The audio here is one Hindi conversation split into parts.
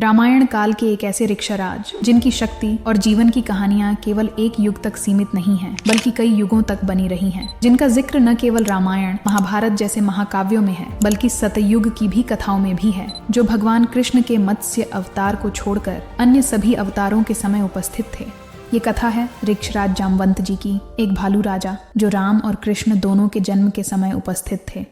रामायण काल के एक ऐसे रिक्षाराज जिनकी शक्ति और जीवन की कहानियां केवल एक युग तक सीमित नहीं हैं, बल्कि कई युगों तक बनी रही हैं, जिनका जिक्र न केवल रामायण महाभारत जैसे महाकाव्यों में है, बल्कि सतयुग की भी कथाओं में भी है, जो भगवान कृष्ण के मत्स्य अवतार को छोड़कर अन्य सभी अवतारों के समय उपस्थित थे। ये कथा है रिक्षराज जामवंत जी की, एक भालू राजा जो राम और कृष्ण दोनों के जन्म के समय उपस्थित थे।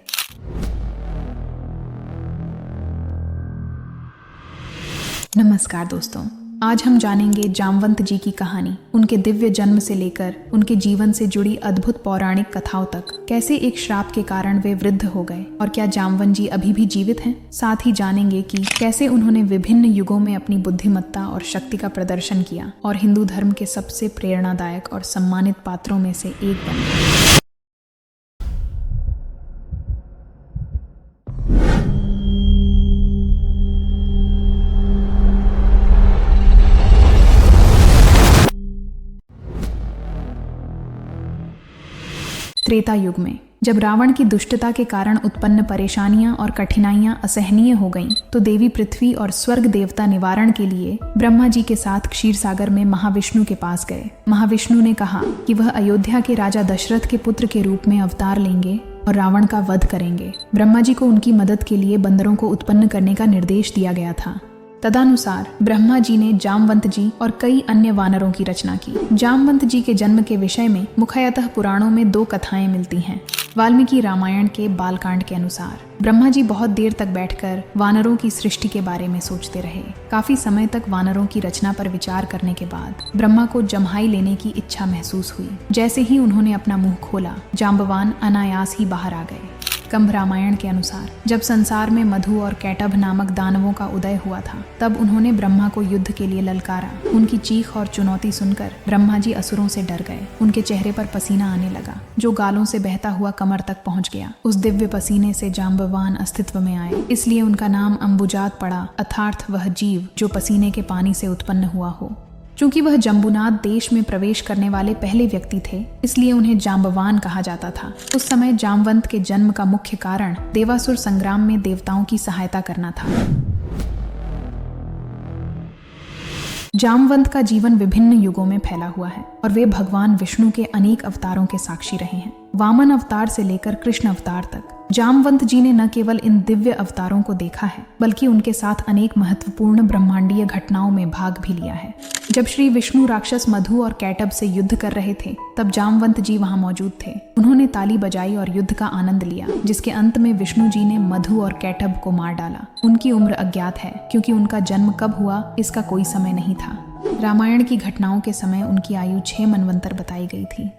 नमस्कार दोस्तों, आज हम जानेंगे जामवंत जी की कहानी, उनके दिव्य जन्म से लेकर उनके जीवन से जुड़ी अद्भुत पौराणिक कथाओं तक। कैसे एक श्राप के कारण वे वृद्ध हो गए और क्या जामवंत जी अभी भी जीवित हैं। साथ ही जानेंगे कि कैसे उन्होंने विभिन्न युगों में अपनी बुद्धिमत्ता और शक्ति का प्रदर्शन किया और हिंदू धर्म के सबसे प्रेरणादायक और सम्मानित पात्रों में से एक बन गए। त्रेता युग में जब रावण की दुष्टता के कारण उत्पन्न परेशानियां और कठिनाइयां असहनीय हो गईं, तो देवी पृथ्वी और स्वर्ग देवता निवारण के लिए ब्रह्मा जी के साथ क्षीर सागर में महाविष्णु के पास गए। महाविष्णु ने कहा कि वह अयोध्या के राजा दशरथ के पुत्र के रूप में अवतार लेंगे और रावण का वध करेंगे। ब्रह्मा जी को उनकी मदद के लिए बंदरों को उत्पन्न करने का निर्देश दिया गया था। तदनुसार ब्रह्मा जी ने जामवंत जी और कई अन्य वानरों की रचना की। जामवंत जी के जन्म के विषय में मुख्यतः पुराणों में दो कथाएं मिलती हैं। वाल्मीकि रामायण के बालकांड के अनुसार ब्रह्मा जी बहुत देर तक बैठकर वानरों की सृष्टि के बारे में सोचते रहे। काफी समय तक वानरों की रचना पर विचार करने के बाद ब्रह्मा को जम्हाई लेने की इच्छा महसूस हुई। जैसे ही उन्होंने अपना मुंह खोला, जाम्बवान अनायास ही बाहर आ गए। कंभ रामायण के अनुसार जब संसार में मधु और कैटभ नामक दानवों का उदय हुआ था, तब उन्होंने ब्रह्मा को युद्ध के लिए ललकारा। उनकी चीख और चुनौती सुनकर ब्रह्मा जी असुरों से डर गए। उनके चेहरे पर पसीना आने लगा, जो गालों से बहता हुआ कमर तक पहुंच गया। उस दिव्य पसीने से जाम्बवान अस्तित्व में आए, इसलिए उनका नाम अम्बुजात पड़ा, अर्थात वह जीव जो पसीने के पानी से उत्पन्न हुआ हो। चूंकि वह जम्बूनाथ देश में प्रवेश करने वाले पहले व्यक्ति थे, इसलिए उन्हें जाम्बवान कहा जाता था। उस समय जामवंत के जन्म का मुख्य कारण देवासुर संग्राम में देवताओं की सहायता करना था। जामवंत का जीवन विभिन्न युगों में फैला हुआ है और वे भगवान विष्णु के अनेक अवतारों के साक्षी रहे हैं। वामन अवतार से लेकर कृष्ण अवतार तक जामवंत जी ने न केवल इन दिव्य अवतारों को देखा है, बल्कि उनके साथ अनेक महत्वपूर्ण ब्रह्मांडीय घटनाओं में भाग भी लिया है। जब श्री विष्णु राक्षस मधु और कैटभ से युद्ध कर रहे थे, तब जामवंत जी वहां मौजूद थे। उन्होंने ताली बजाई और युद्ध का आनंद लिया, जिसके अंत में विष्णु जी ने मधु और कैटभ को मार डाला। उनकी उम्र अज्ञात है, क्योंकि उनका जन्म कब हुआ इसका कोई समय नहीं था। रामायण की घटनाओं के समय उनकी आयु 6 मनवंतर बताई गई थी।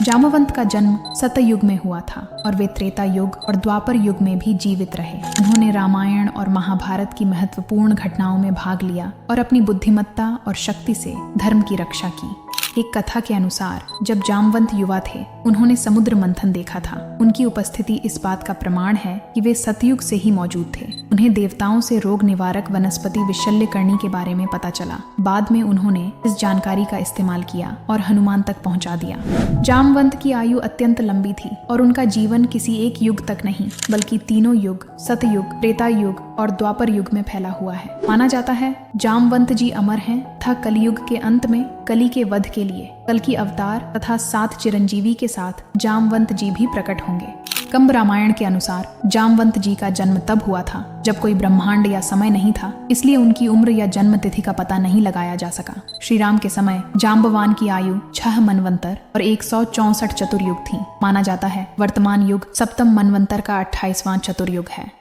जामवंत का जन्म सतयुग में हुआ था और वे त्रेता युग और द्वापर युग में भी जीवित रहे। उन्होंने रामायण और महाभारत की महत्वपूर्ण घटनाओं में भाग लिया और अपनी बुद्धिमत्ता और शक्ति से धर्म की रक्षा की। एक कथा के अनुसार जब जामवंत युवा थे, उन्होंने समुद्र मंथन देखा था। उनकी उपस्थिति इस बात का प्रमाण है कि वे सतयुग से ही मौजूद थे। उन्हें देवताओं से रोग निवारक वनस्पति विशल्यकर्णी के बारे में पता चला। बाद में उन्होंने इस जानकारी का इस्तेमाल किया और हनुमान तक पहुंचा दिया। जामवंत की आयु अत्यंत लंबी थी और उनका जीवन किसी एक युग तक नहीं, बल्कि तीनों युग सतयुग, त्रेता युग और द्वापर युग में फैला हुआ है। माना जाता है जामवंत जी अमर हैं तथा कलयुग के अंत में कली के वध के लिए कल की अवतार तथा 7 चिरंजीवी के साथ जामवंत जी भी प्रकट होंगे। कंभ रामायण के अनुसार जामवंत जी का जन्म तब हुआ था जब कोई ब्रह्मांड या समय नहीं था, इसलिए उनकी उम्र या जन्म तिथि का पता नहीं लगाया जा सका। श्री राम के समय जाम्बवान की आयु 6 मनवंतर और 164 चतुर्युग थी। माना जाता है वर्तमान युग सप्तम मनवंतर का 28वां चतुर्युग है।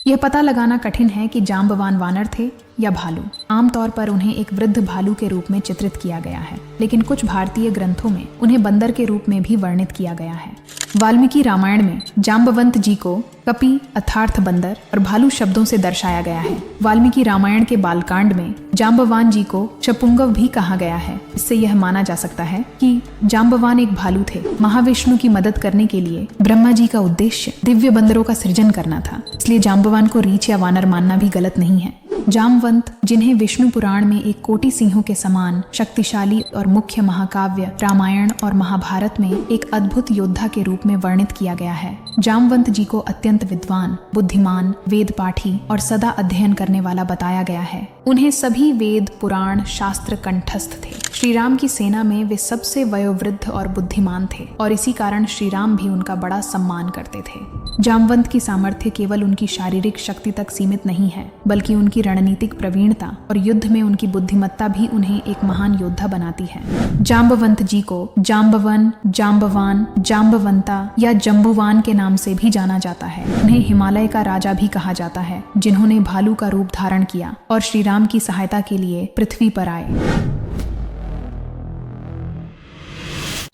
यह पता लगाना कठिन है कि जाम्बवान वानर थे या भालू। आमतौर पर उन्हें एक वृद्ध भालू के रूप में चित्रित किया गया है, लेकिन कुछ भारतीय ग्रंथों में उन्हें बंदर के रूप में भी वर्णित किया गया है। वाल्मीकि रामायण में जाम्बवंत जी को कपि अर्थात बंदर और भालू शब्दों से दर्शाया गया है। वाल्मीकि रामायण के बालकांड में जाम्बवान जी को शपुंगव भी कहा गया है। इससे यह माना जा सकता है कि जाम्बवान एक भालू थे। महाविष्णु की मदद करने के लिए ब्रह्मा जी का उद्देश्य दिव्य बंदरों का सृजन करना था, इसलिए जाम्बवान को रीछ या वानर मानना भी गलत नहीं है। जामवंत, जिन्हें विष्णु पुराण में एक कोटि सिंहों के समान शक्तिशाली और मुख्य महाकाव्य रामायण और महाभारत में एक अद्भुत योद्धा के रूप में वर्णित किया गया है, जामवंत जी को अत्यंत अत्यंत विद्वान, बुद्धिमान, वेद पाठी और सदा अध्ययन करने वाला बताया गया है। उन्हें सभी वेद, पुराण, शास्त्र कंठस्थ थे। श्री राम की सेना में वे सबसे वयोवृद्ध और बुद्धिमान थे और इसी कारण श्री राम भी उनका बड़ा सम्मान करते थे। जामवंत की सामर्थ्य केवल उनकी शारीरिक शक्ति तक सीमित नहीं है, बल्कि उनकी रणनीतिक प्रवीणता और युद्ध में उनकी बुद्धिमत्ता भी उन्हें एक महान योद्धा बनाती है। जाम्बवंत जी को जाम्बवन, जाम्बवान, जाम्बवंता या जम्बुवान के नाम से भी जाना जाता है। उन्हें हिमालय का राजा भी कहा जाता है, जिन्होंने भालू का रूप धारण किया और श्री राम की सहायता के लिए पृथ्वी पर आए।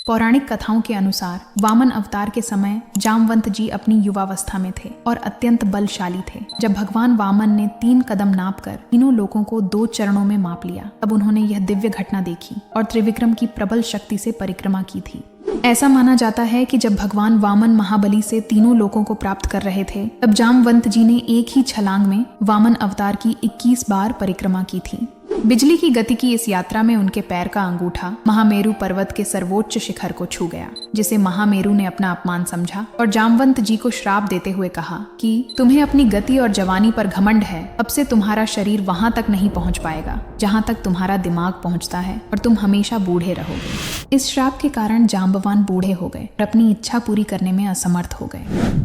पौराणिक कथाओं के अनुसार वामन अवतार के समय जामवंत जी अपनी युवावस्था में थे और अत्यंत बलशाली थे। जब भगवान वामन ने 3 कदम नापकर तीनों लोगों को 2 चरणों में माप लिया, तब उन्होंने यह दिव्य घटना देखी और त्रिविक्रम की प्रबल शक्ति से परिक्रमा की थी। ऐसा माना जाता है कि जब भगवान वामन महाबली से तीनों लोकों को प्राप्त कर रहे थे, तब जामवंत जी ने एक ही छलांग में वामन अवतार की 21 बार परिक्रमा की थी। बिजली की गति की इस यात्रा में उनके पैर का अंगूठा महामेरु पर्वत के सर्वोच्च शिखर को छू गया, जिसे महामेरु ने अपना अपमान समझा और जामवंत जी को श्राप देते हुए कहा कि तुम्हें अपनी गति और जवानी पर घमंड है, अब से तुम्हारा शरीर वहां तक नहीं पहुंच पाएगा जहां तक तुम्हारा दिमाग पहुंचता है और तुम हमेशा बूढ़े रहोगे। इस श्राप के कारण जाम्बवान बूढ़े हो गए और अपनी इच्छा पूरी करने में असमर्थ हो गए।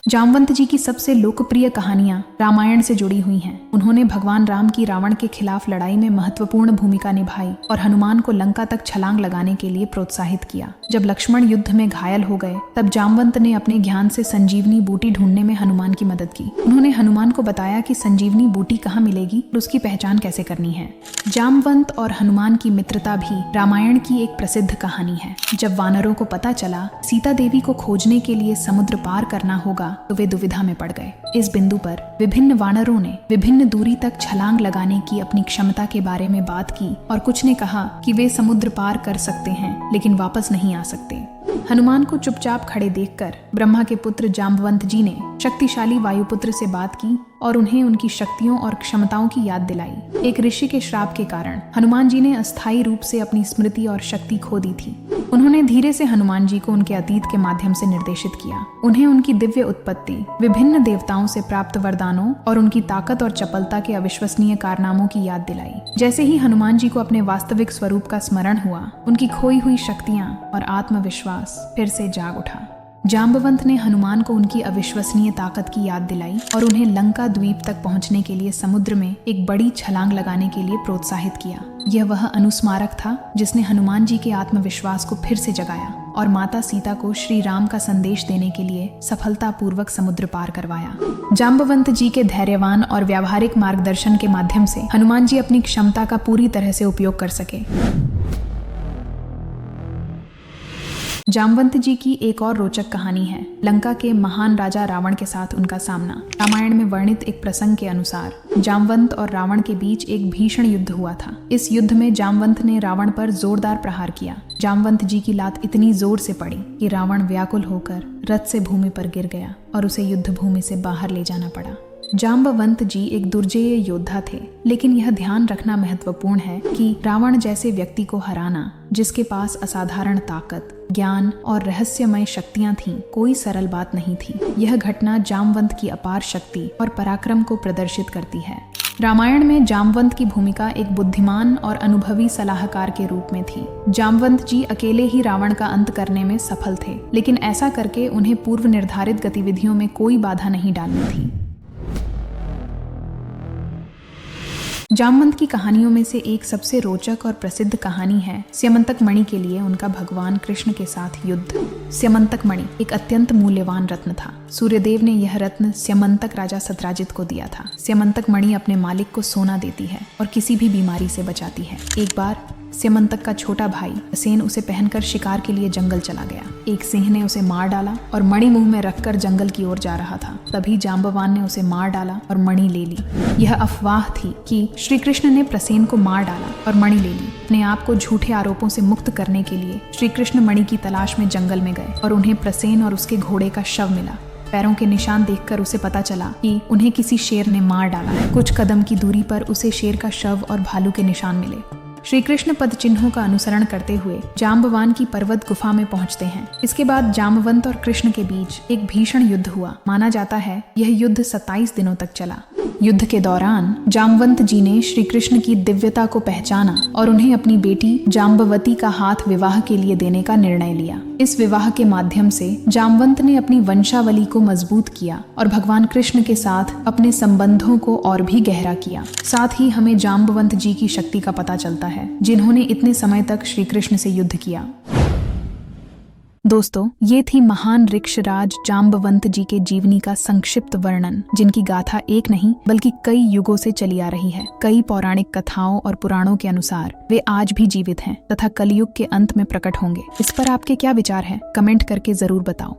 जामवंत जी की सबसे लोकप्रिय कहानियां रामायण से जुड़ी हुई हैं। उन्होंने भगवान राम की रावण के खिलाफ लड़ाई में महत्वपूर्ण भूमिका निभाई और हनुमान को लंका तक छलांग लगाने के लिए प्रोत्साहित किया। जब लक्ष्मण युद्ध में घायल हो गए, तब जामवंत ने अपने ज्ञान से संजीवनी बूटी ढूंढने में हनुमान की मदद की। उन्होंने हनुमान को बताया कि संजीवनी बूटी कहाँ मिलेगी और उसकी पहचान कैसे करनी है। जामवंत और हनुमान की मित्रता भी रामायण की एक प्रसिद्ध कहानी है। जब वानरों को पता चला सीता देवी को खोजने के लिए समुद्र पार करना होगा, तो वे दुविधा में पड़ गए। इस बिंदु पर विभिन्न वानरों ने विभिन्न दूरी तक छलांग लगाने की अपनी क्षमता के बारे में बात की और कुछ ने कहा कि वे समुद्र पार कर सकते हैं लेकिन वापस नहीं आ सकते। हनुमान को चुपचाप खड़े देखकर ब्रह्मा के पुत्र जाम्बवंत जी ने शक्तिशाली वायुपुत्र से बात की और उन्हें उनकी शक्तियों और क्षमताओं की याद दिलाई। एक ऋषि के श्राप के कारण हनुमान जी ने अस्थायी रूप से अपनी स्मृति और शक्ति खो दी थी। उन्होंने धीरे से हनुमान जी को उनके अतीत के माध्यम से निर्देशित किया। उन्हें उनकी दिव्य उत्पत्ति, विभिन्न देवताओं से प्राप्त वरदानों और उनकी ताकत और चपलता के अविश्वसनीय कारनामों की याद दिलाई। जैसे ही हनुमान जी को अपने वास्तविक स्वरूप का स्मरण हुआ, उनकी खोई हुई शक्तियां और आत्मविश्वास फिर से जाग उठा। जाम्बवंत ने हनुमान को उनकी अविश्वसनीय ताकत की याद दिलाई और उन्हें लंका द्वीप तक पहुंचने के लिए समुद्र में एक बड़ी छलांग लगाने के लिए प्रोत्साहित किया। यह वह अनुस्मारक था जिसने हनुमान जी के आत्मविश्वास को फिर से जगाया और माता सीता को श्री राम का संदेश देने के लिए सफलतापूर्वक समुद्र पार करवाया। जाम्बवंत जी के धैर्यवान और व्यावहारिक मार्गदर्शन के माध्यम से हनुमान जी अपनी क्षमता का पूरी तरह से उपयोग कर सके। जामवंत जी की एक और रोचक कहानी है लंका के महान राजा रावण के साथ उनका सामना। रामायण में वर्णित एक प्रसंग के अनुसार जामवंत और रावण के बीच एक भीषण युद्ध हुआ था। इस युद्ध में जामवंत ने रावण पर जोरदार प्रहार किया। जामवंत जी की लात इतनी जोर से पड़ी कि रावण व्याकुल होकर रथ से भूमि पर गिर गया और उसे युद्ध भूमि से बाहर ले जाना पड़ा। जाम्बवंत जी एक दुर्जेय योद्धा थे, लेकिन यह ध्यान रखना महत्वपूर्ण है कि रावण जैसे व्यक्ति को हराना, जिसके पास असाधारण ताकत, ज्ञान और रहस्यमय शक्तियां थीं, कोई सरल बात नहीं थी। यह घटना जामवंत की अपार शक्ति और पराक्रम को प्रदर्शित करती है। रामायण में जामवंत की भूमिका एक बुद्धिमान और अनुभवी सलाहकार के रूप में थी। जामवंत जी अकेले ही रावण का अंत करने में सफल थे, लेकिन ऐसा करके उन्हें पूर्व निर्धारित गतिविधियों में कोई बाधा नहीं डालनी थी। जामवंत की कहानियों में से एक सबसे रोचक और प्रसिद्ध कहानी है स्यमंतक मणि के लिए उनका भगवान कृष्ण के साथ युद्ध। स्यमंतक मणि एक अत्यंत मूल्यवान रत्न था। सूर्यदेव ने यह रत्न स्यमंतक राजा सत्राजित को दिया था। स्यमंतक मणि अपने मालिक को सोना देती है और किसी भी बीमारी से बचाती है। एक बार स्यमंतक का छोटा भाई सेन उसे पहनकर शिकार के लिए जंगल चला गया। एक सिंह ने उसे मार डाला और मणि मुंह में रखकर जंगल की ओर जा रहा था। तभी जाम्बवान ने उसे मार डाला और मणि ले ली। यह अफवाह थी कि श्री कृष्ण ने प्रसेन को मार डाला और मणि ले ली। अपने आप को झूठे आरोपों से मुक्त करने के लिए श्री कृष्ण मणि की तलाश में जंगल में गए और उन्हें प्रसेन और उसके घोड़े का शव मिला। पैरों के निशान देखकर उसे पता चला कि उन्हें किसी शेर ने मार डाला है। कुछ कदम की दूरी पर उसे शेर का शव और भालू के निशान मिले। श्री कृष्ण पद चिन्हों का अनुसरण करते हुए जाम्बवान की पर्वत गुफा में पहुंचते हैं। इसके बाद जाम्बवंत और कृष्ण के बीच एक भीषण युद्ध हुआ। माना जाता है यह युद्ध 27 दिनों तक चला। युद्ध के दौरान जाम्बवंत जी ने श्री कृष्ण की दिव्यता को पहचाना और उन्हें अपनी बेटी जाम्बवती का हाथ विवाह के लिए देने का निर्णय लिया। इस विवाह के माध्यम से जाम्बवंत ने अपनी वंशावली को मजबूत किया और भगवान कृष्ण के साथ अपने संबंधों को और भी गहरा किया। साथ ही हमें जाम्बवंत जी की शक्ति का पता चलता है, जिन्होंने इतने समय तक श्री कृष्ण से युद्ध किया। दोस्तों, ये थी महान ऋक्षराज जाम्बवंत जी के जीवनी का संक्षिप्त वर्णन, जिनकी गाथा एक नहीं बल्कि कई युगों से चली आ रही है। कई पौराणिक कथाओं और पुराणों के अनुसार वे आज भी जीवित हैं तथा कलयुग के अंत में प्रकट होंगे। इस पर आपके क्या विचार हैं? कमेंट करके जरूर बताओ।